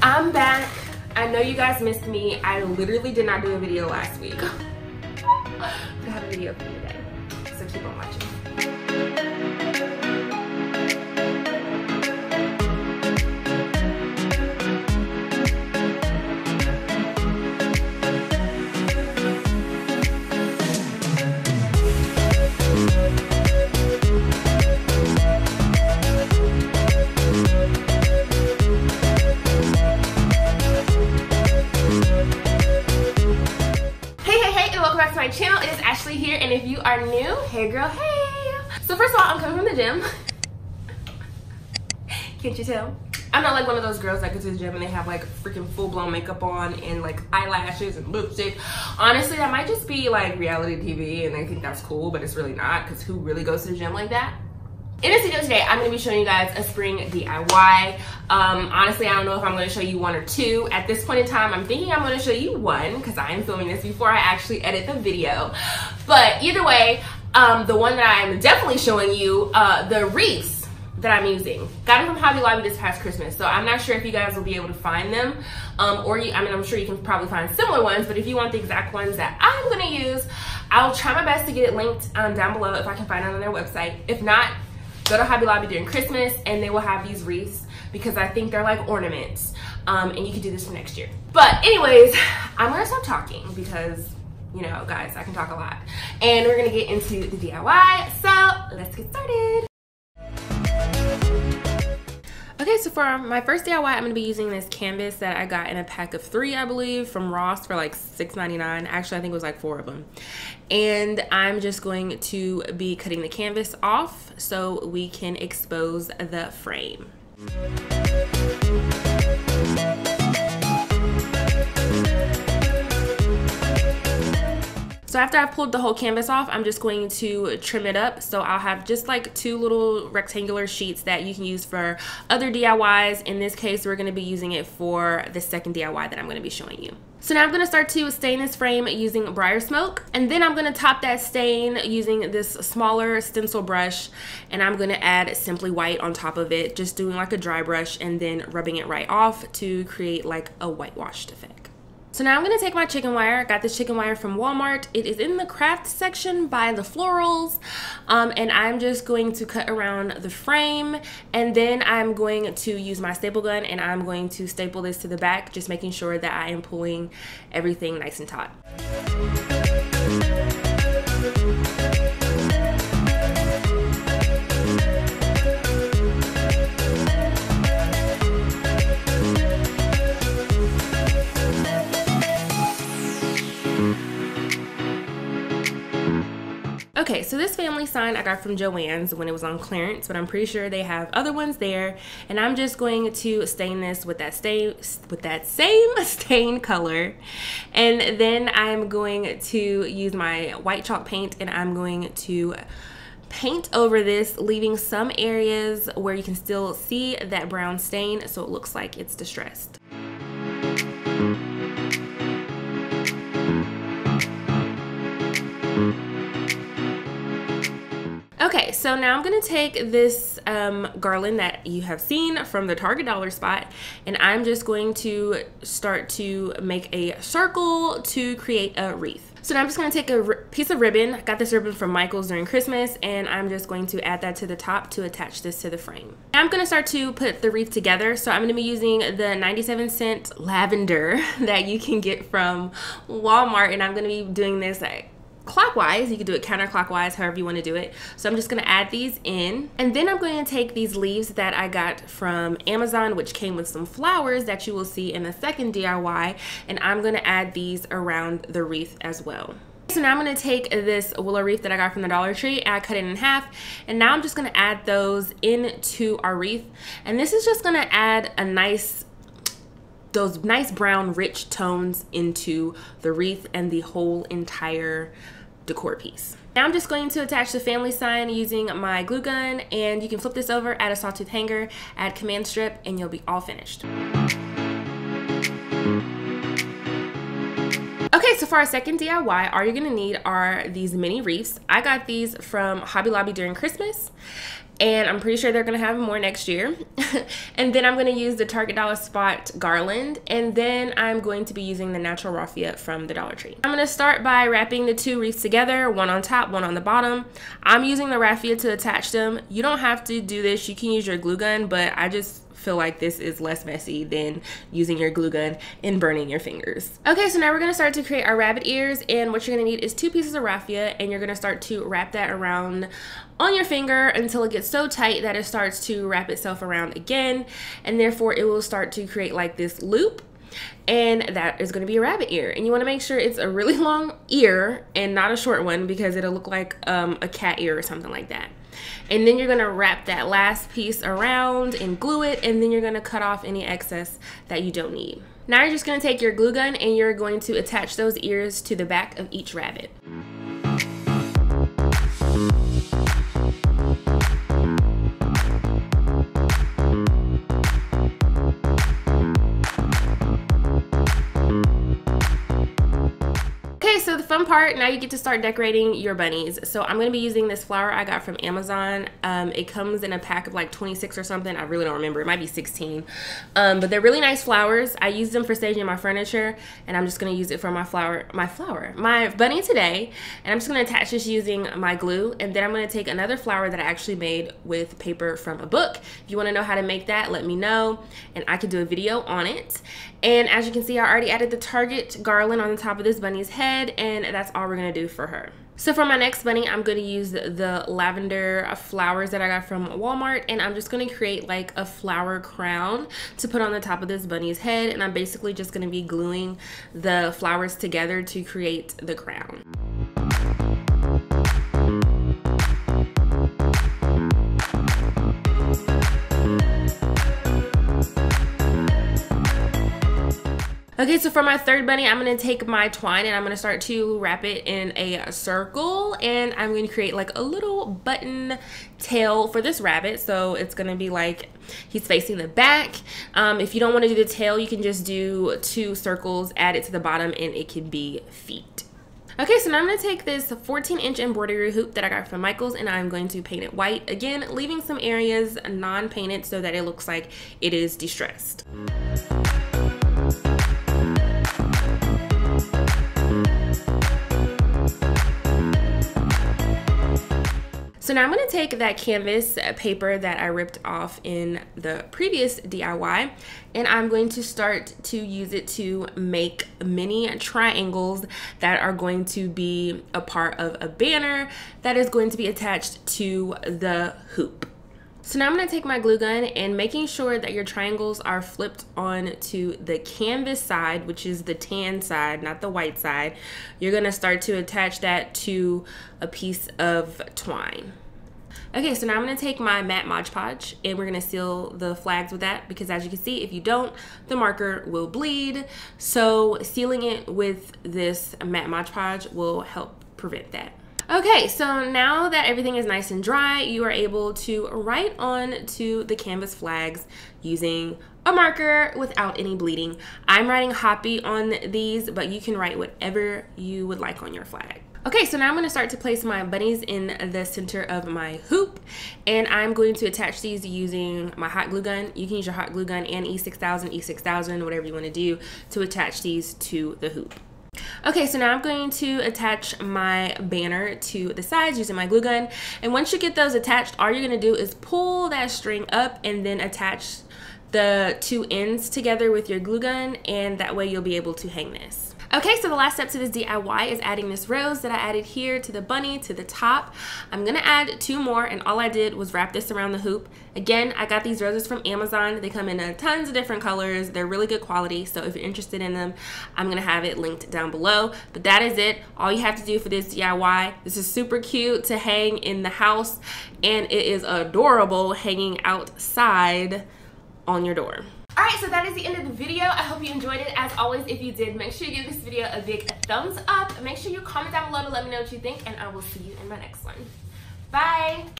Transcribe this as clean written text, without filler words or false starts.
I'm back. I know you guys missed me. I literally did not do a video last week. But I have a video for you today, so keep on watching. My channel. It is Ashley here, and if you are new, hey girl, hey. So first of all, I'm coming from the gym. Can't you tell? I'm not like one of those girls that go to the gym and they have like freaking full-blown makeup on and like eyelashes and lipstick. Honestly, that might just be like reality TV and they think that's cool, but it's really not, because who really goes to the gym like that? In this video today, I'm going to be showing you guys a spring DIY. Honestly, I don't know if I'm going to show you one or two. At this point in time, I'm thinking I'm going to show you one because I am filming this before I actually edit the video. But either way, the one that I'm definitely showing you, the wreaths that I'm using. Got them from Hobby Lobby this past Christmas. So I'm not sure if you guys will be able to find them. I'm sure you can probably find similar ones, but if you want the exact ones that I'm going to use, I'll try my best to get it linked down below if I can find it on their website. If not, go to Hobby Lobby during Christmas and they will have these wreaths because I think they're like ornaments, and you can do this for next year. But anyways, I'm gonna stop talking because, you know, guys, I can talk a lot. And we're gonna get into the DIY, so let's get started. Okay, so for my first DIY, I'm going to be using this canvas that I got in a pack of 3, I believe, from Ross for like $6.99. Actually, I think it was like 4 of them. And I'm just going to be cutting the canvas off so we can expose the frame. So after I've pulled the whole canvas off, I'm just going to trim it up. So I'll have just like 2 little rectangular sheets that you can use for other DIYs. In this case, we're gonna be using it for the second DIY that I'm gonna be showing you. So now I'm gonna start to stain this frame using Briar Smoke. And then I'm gonna top that stain using this smaller stencil brush. And I'm gonna add Simply White on top of it, just doing like a dry brush and then rubbing it right off to create like a whitewashed effect. So now I'm going to take my chicken wire. I got this chicken wire from Walmart. It is in the craft section by the florals. And I'm just going to cut around the frame. And then I'm going to use my staple gun and I'm going to staple this to the back, just making sure that I am pulling everything nice and taut. Okay, so this family sign I got from Joann's when it was on clearance, but I'm pretty sure they have other ones there. And I'm just going to stain this with that same stain color. And then I'm going to use my white chalk paint and I'm going to paint over this, leaving some areas where you can still see that brown stain so it looks like it's distressed. Okay, so now I'm gonna take this garland that you have seen from the Target dollar spot, and I'm just going to start to make a circle to create a wreath. So now I'm just gonna take a piece of ribbon. I got this ribbon from Micheals during Christmas, and I'm just going to add that to the top to attach this to the frame. Now I'm gonna start to put the wreath together. So I'm gonna be using the 97-cent lavender that you can get from Walmart, and I'm gonna be doing this clockwise. You can do it counterclockwise, however you want to do it. So I'm just going to add these in, and then I'm going to take these leaves that I got from Amazon, which came with some flowers that you will see in the second DIY, and I'm going to add these around the wreath as well. So now I'm going to take this willow wreath that I got from the Dollar Tree and I cut it in half, and now I'm just going to add those into our wreath, and this is just going to add those nice brown rich tones into the wreath and the whole entire decor piece. Now I'm just going to attach the family sign using my glue gun, and you can flip this over, add a sawtooth hanger, add command strip, and you'll be all finished. Okay, so for our second DIY, all you're gonna need are these mini wreaths. I got these from Hobby Lobby during Christmas. and I'm pretty sure they're gonna have more next year. And then I'm gonna use the Target Dollar Spot Garland, and then I'm going to be using the natural raffia from the Dollar Tree. I'm gonna start by wrapping the two wreaths together, one on top, one on the bottom. I'm using the raffia to attach them. You don't have to do this, you can use your glue gun, but I just feel like this is less messy than using your glue gun and burning your fingers. Okay, so now we're gonna start to create our rabbit ears, and what you're gonna need is 2 pieces of raffia, and you're gonna start to wrap that around on your finger until it gets so tight that it starts to wrap itself around again, and therefore it will start to create like this loop, and that is going to be a rabbit ear. And you want to make sure it's a really long ear and not a short one, because it'll look like a cat ear or something like that. And then you're going to wrap that last piece around and glue it, and then you're going to cut off any excess that you don't need. Now you're just going to take your glue gun and you're going to attach those ears to the back of each rabbit. So the fun part, now you get to start decorating your bunnies. So I'm going to be using this flower I got from Amazon. It comes in a pack of like 26 or something. I really don't remember. It might be 16. But they're really nice flowers. I use them for staging my furniture, and I'm just going to use it for my bunny today. And I'm just going to attach this using my glue, and then I'm going to take another flower that I actually made with paper from a book. If you want to know how to make that, let me know, and I could do a video on it. And as you can see, I already added the Target garland on the top of this bunny's head, and that's all we're gonna do for her. So for my next bunny, I'm gonna use the lavender flowers that I got from Walmart, and I'm just gonna create like a flower crown to put on the top of this bunny's head, and I'm basically just gonna be gluing the flowers together to create the crown. Okay, so for my third bunny, I'm gonna take my twine and I'm gonna start to wrap it in a circle, and I'm gonna create like a little button tail for this rabbit. So it's gonna be like he's facing the back. If you don't wanna do the tail, you can just do 2 circles, add it to the bottom, and it can be feet. Okay, so now I'm going to take this 14-inch embroidery hoop that I got from Micheals, and I'm going to paint it white. Again, leaving some areas non-painted so that it looks like it is distressed. So now I'm going to take that canvas paper that I ripped off in the previous DIY, and I'm going to start to use it to make mini triangles that are going to be a part of a banner that is going to be attached to the hoop. So now I'm going to take my glue gun, and making sure that your triangles are flipped on to the canvas side, which is the tan side, not the white side. You're going to start to attach that to a piece of twine. Okay, so now I'm going to take my matte Mod Podge, and we're going to seal the flags with that, because as you can see, if you don't, the marker will bleed. So sealing it with this matte Mod Podge will help prevent that. Okay, so now that everything is nice and dry, you are able to write on to the canvas flags using a marker without any bleeding. I'm writing Hoppy on these, but you can write whatever you would like on your flag. Okay, so now I'm going to start to place my bunnies in the center of my hoop, and I'm going to attach these using my hot glue gun. You can use your hot glue gun and E6000, whatever you want to do to attach these to the hoop. Okay, so now I'm going to attach my banner to the sides using my glue gun, and once you get those attached, all you're going to do is pull that string up and then attach the 2 ends together with your glue gun, and that way you'll be able to hang this. Okay, so the last step to this DIY is adding this rose that I added here to the bunny to the top. I'm gonna add 2 more, and all I did was wrap this around the hoop. Again, I got these roses from Amazon. They come in tons of different colors. They're really good quality, so if you're interested in them, I'm gonna have it linked down below. But that is it. All you have to do for this DIY. This is super cute to hang in the house, and it is adorable hanging outside on your door. Alright, so that is the end of the video. I hope you enjoyed it. As always, if you did, make sure you give this video a big thumbs up. Make sure you comment down below to let me know what you think, and I will see you in my next one. Bye!